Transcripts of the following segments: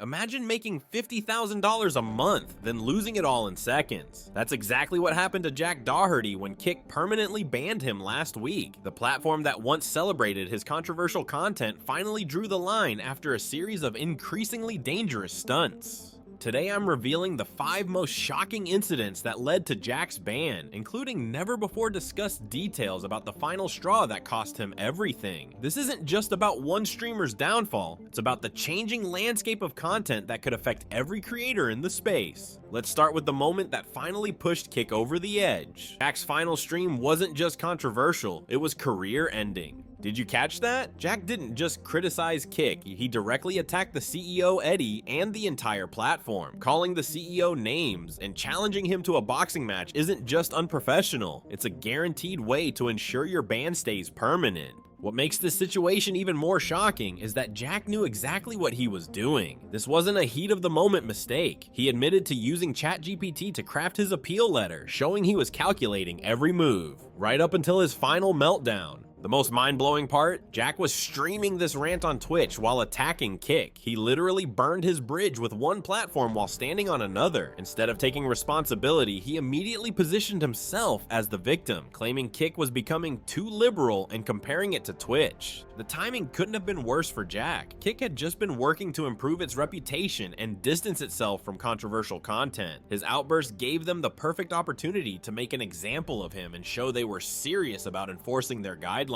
Imagine making $50,000 a month, then losing it all in seconds. That's exactly what happened to Jack Doherty when Kick permanently banned him last week. The platform that once celebrated his controversial content finally drew the line after a series of increasingly dangerous stunts. Today I'm revealing the 5 most shocking incidents that led to Jack's ban, including never before discussed details about the final straw that cost him everything. This isn't just about one streamer's downfall, it's about the changing landscape of content that could affect every creator in the space. Let's start with the moment that finally pushed Kick over the edge. Jack's final stream wasn't just controversial, it was career-ending. Did you catch that? Jack didn't just criticize Kick, he directly attacked the CEO Eddie and the entire platform. Calling the CEO names and challenging him to a boxing match isn't just unprofessional, it's a guaranteed way to ensure your ban stays permanent. What makes this situation even more shocking is that Jack knew exactly what he was doing. This wasn't a heat of the moment mistake. He admitted to using ChatGPT to craft his appeal letter, showing he was calculating every move, right up until his final meltdown. The most mind-blowing part? Jack was streaming this rant on Twitch while attacking Kick. He literally burned his bridge with one platform while standing on another. Instead of taking responsibility, he immediately positioned himself as the victim, claiming Kick was becoming too liberal and comparing it to Twitch. The timing couldn't have been worse for Jack. Kick had just been working to improve its reputation and distance itself from controversial content. His outburst gave them the perfect opportunity to make an example of him and show they were serious about enforcing their guidelines.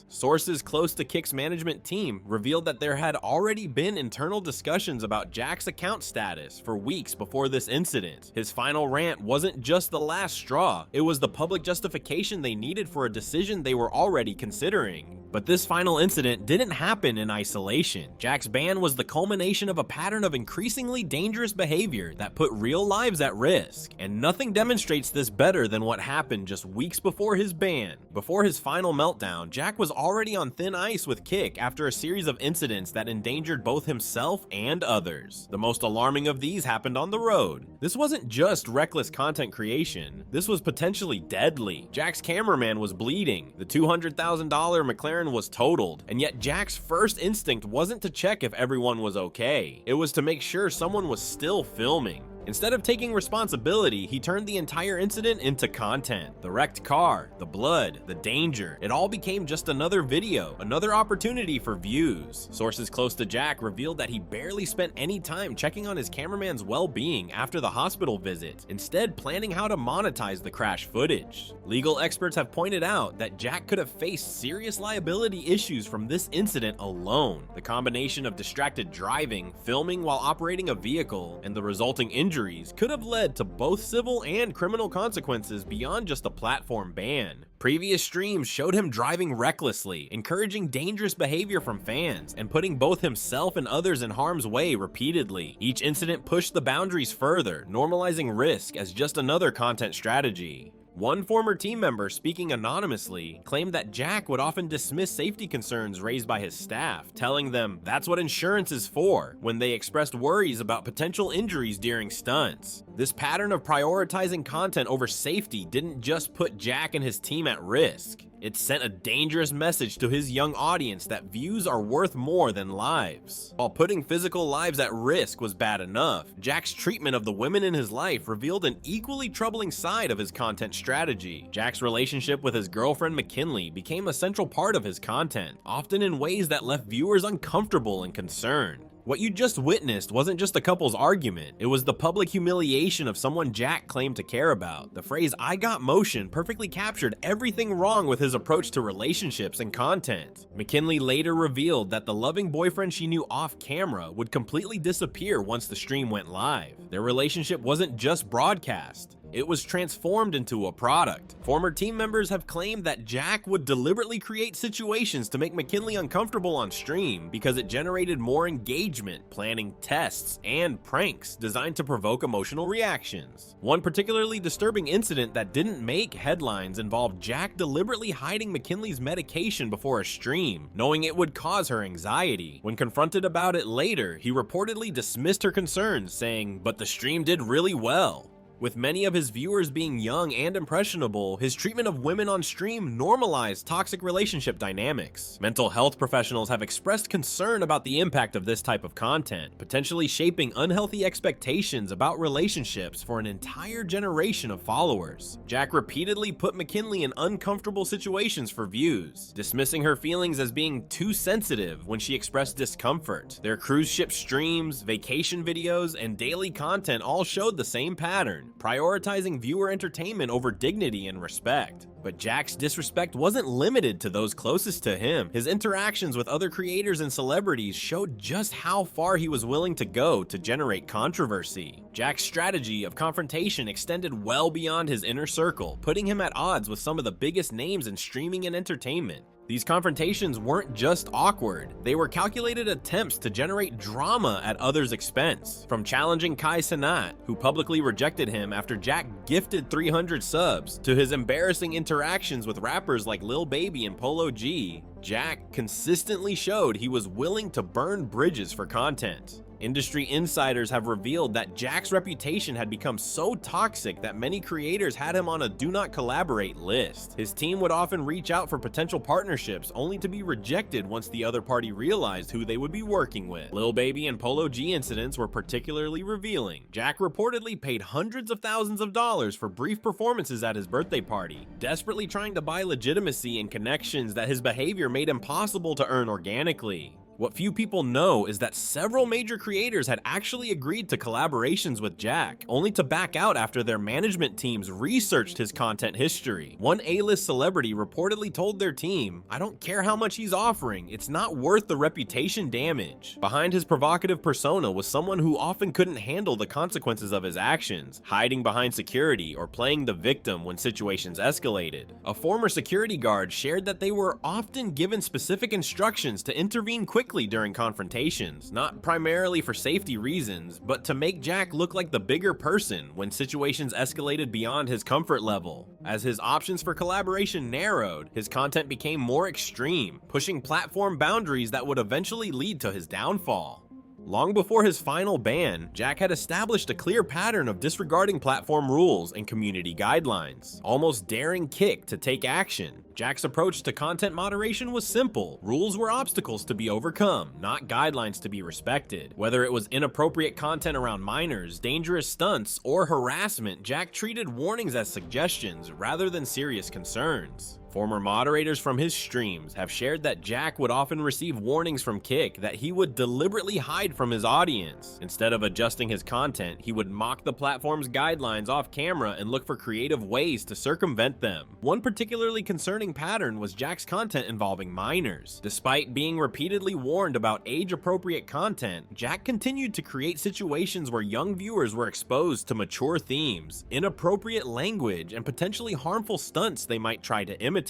Sources close to Kick's management team revealed that there had already been internal discussions about Jack's account status for weeks before this incident. His final rant wasn't just the last straw, it was the public justification they needed for a decision they were already considering. But this final incident didn't happen in isolation. Jack's ban was the culmination of a pattern of increasingly dangerous behavior that put real lives at risk, and nothing demonstrates this better than what happened just weeks before his ban. Before his final meltdown, Jack was already on thin ice with Kick after a series of incidents that endangered both himself and others. The most alarming of these happened on the road. This wasn't just reckless content creation, this was potentially deadly. Jack's cameraman was bleeding, the $200,000 McLaren was totaled, and yet Jack's first instinct wasn't to check if everyone was okay. It was to make sure someone was still filming. Instead of taking responsibility, he turned the entire incident into content. The wrecked car, the blood, the danger, it all became just another video, another opportunity for views. Sources close to Jack revealed that he barely spent any time checking on his cameraman's well-being after the hospital visit, instead planning how to monetize the crash footage. Legal experts have pointed out that Jack could have faced serious liability issues from this incident alone. The combination of distracted driving, filming while operating a vehicle, and the resulting injuries could have led to both civil and criminal consequences beyond just a platform ban. Previous streams showed him driving recklessly, encouraging dangerous behavior from fans, and putting both himself and others in harm's way repeatedly. Each incident pushed the boundaries further, normalizing risk as just another content strategy. One former team member, speaking anonymously, claimed that Jack would often dismiss safety concerns raised by his staff, telling them that's what insurance is for, when they expressed worries about potential injuries during stunts. This pattern of prioritizing content over safety didn't just put Jack and his team at risk. It sent a dangerous message to his young audience that views are worth more than lives. While putting physical lives at risk was bad enough, Jack's treatment of the women in his life revealed an equally troubling side of his content strategy. Jack's relationship with his girlfriend McKinley became a central part of his content, often in ways that left viewers uncomfortable and concerned. What you just witnessed wasn't just a couple's argument, it was the public humiliation of someone Jack claimed to care about. The phrase "I got motion" perfectly captured everything wrong with his approach to relationships and content. McKinley later revealed that the loving boyfriend she knew off camera would completely disappear once the stream went live. Their relationship wasn't just broadcast. It was transformed into a product. Former team members have claimed that Jack would deliberately create situations to make McKinley uncomfortable on stream because it generated more engagement, planning tests and pranks designed to provoke emotional reactions. One particularly disturbing incident that didn't make headlines involved Jack deliberately hiding McKinley's medication before a stream, knowing it would cause her anxiety. When confronted about it later, he reportedly dismissed her concerns, saying, "But the stream did really well." With many of his viewers being young and impressionable, his treatment of women on stream normalized toxic relationship dynamics. Mental health professionals have expressed concern about the impact of this type of content, potentially shaping unhealthy expectations about relationships for an entire generation of followers. Jack repeatedly put McKinley in uncomfortable situations for views, dismissing her feelings as being too sensitive when she expressed discomfort. Their cruise ship streams, vacation videos, and daily content all showed the same pattern, prioritizing viewer entertainment over dignity and respect. But Jack's disrespect wasn't limited to those closest to him. His interactions with other creators and celebrities showed just how far he was willing to go to generate controversy. Jack's strategy of confrontation extended well beyond his inner circle, putting him at odds with some of the biggest names in streaming and entertainment. These confrontations weren't just awkward, they were calculated attempts to generate drama at others' expense. From challenging Kai Cenat, who publicly rejected him after Jack gifted 300 subs, to his embarrassing interactions with rappers like Lil Baby and Polo G, Jack consistently showed he was willing to burn bridges for content. Industry insiders have revealed that Jack's reputation had become so toxic that many creators had him on a do not collaborate list. His team would often reach out for potential partnerships only to be rejected once the other party realized who they would be working with. Lil Baby and Polo G incidents were particularly revealing. Jack reportedly paid hundreds of thousands of dollars for brief performances at his birthday party, desperately trying to buy legitimacy and connections that his behavior made impossible to earn organically. What few people know is that several major creators had actually agreed to collaborations with Jack, only to back out after their management teams researched his content history. One A-list celebrity reportedly told their team, "I don't care how much he's offering, it's not worth the reputation damage." Behind his provocative persona was someone who often couldn't handle the consequences of his actions, hiding behind security or playing the victim when situations escalated. A former security guard shared that they were often given specific instructions to intervene quickly during confrontations, not primarily for safety reasons, but to make Jack look like the bigger person when situations escalated beyond his comfort level. As his options for collaboration narrowed, his content became more extreme, pushing platform boundaries that would eventually lead to his downfall. Long before his final ban, Jack had established a clear pattern of disregarding platform rules and community guidelines, almost daring Kick to take action. Jack's approach to content moderation was simple. Rules were obstacles to be overcome, not guidelines to be respected. Whether it was inappropriate content around minors, dangerous stunts, or harassment, Jack treated warnings as suggestions rather than serious concerns. Former moderators from his streams have shared that Jack would often receive warnings from Kick that he would deliberately hide from his audience. Instead of adjusting his content, he would mock the platform's guidelines off camera and look for creative ways to circumvent them. One particularly concerning pattern was Jack's content involving minors. Despite being repeatedly warned about age-appropriate content, Jack continued to create situations where young viewers were exposed to mature themes, inappropriate language, and potentially harmful stunts they might try to imitate.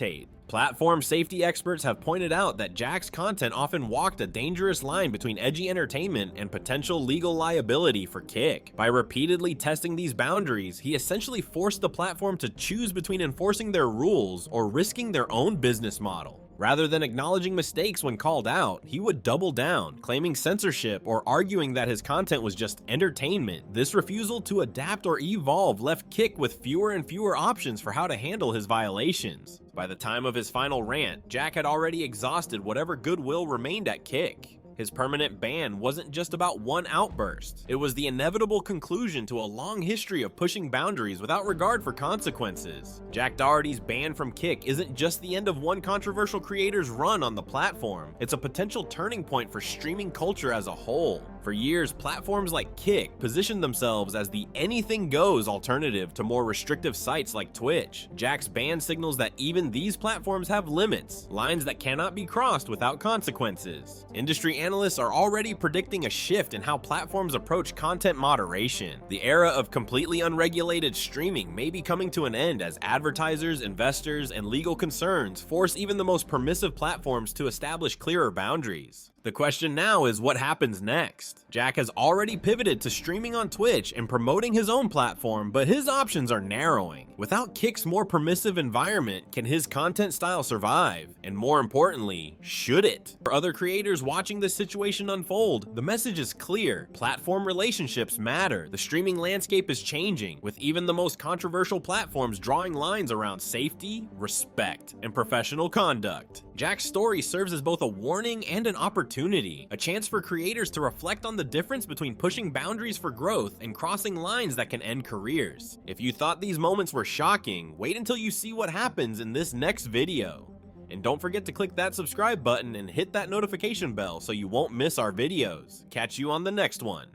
Platform safety experts have pointed out that Jack's content often walked a dangerous line between edgy entertainment and potential legal liability for Kick. By repeatedly testing these boundaries, he essentially forced the platform to choose between enforcing their rules or risking their own business model. Rather than acknowledging mistakes when called out, he would double down, claiming censorship or arguing that his content was just entertainment. This refusal to adapt or evolve left Kick with fewer and fewer options for how to handle his violations. By the time of his final rant, Jack had already exhausted whatever goodwill remained at Kick. His permanent ban wasn't just about one outburst. It was the inevitable conclusion to a long history of pushing boundaries without regard for consequences. Jack Doherty's ban from Kick isn't just the end of one controversial creator's run on the platform. It's a potential turning point for streaming culture as a whole. For years, platforms like Kick positioned themselves as the anything-goes alternative to more restrictive sites like Twitch. Jack's ban signals that even these platforms have limits, lines that cannot be crossed without consequences. Industry analysts are already predicting a shift in how platforms approach content moderation. The era of completely unregulated streaming may be coming to an end as advertisers, investors, and legal concerns force even the most permissive platforms to establish clearer boundaries. The question now is what happens next? Jack has already pivoted to streaming on Twitch and promoting his own platform, but his options are narrowing. Without Kick's more permissive environment, can his content style survive? And more importantly, should it? For other creators watching this situation unfold, the message is clear. Platform relationships matter. The streaming landscape is changing, with even the most controversial platforms drawing lines around safety, respect, and professional conduct. Jack's story serves as both a warning and an opportunity, a chance for creators to reflect on the difference between pushing boundaries for growth and crossing lines that can end careers. If you thought these moments were shocking, wait until you see what happens in this next video. And don't forget to click that subscribe button and hit that notification bell so you won't miss our videos. Catch you on the next one.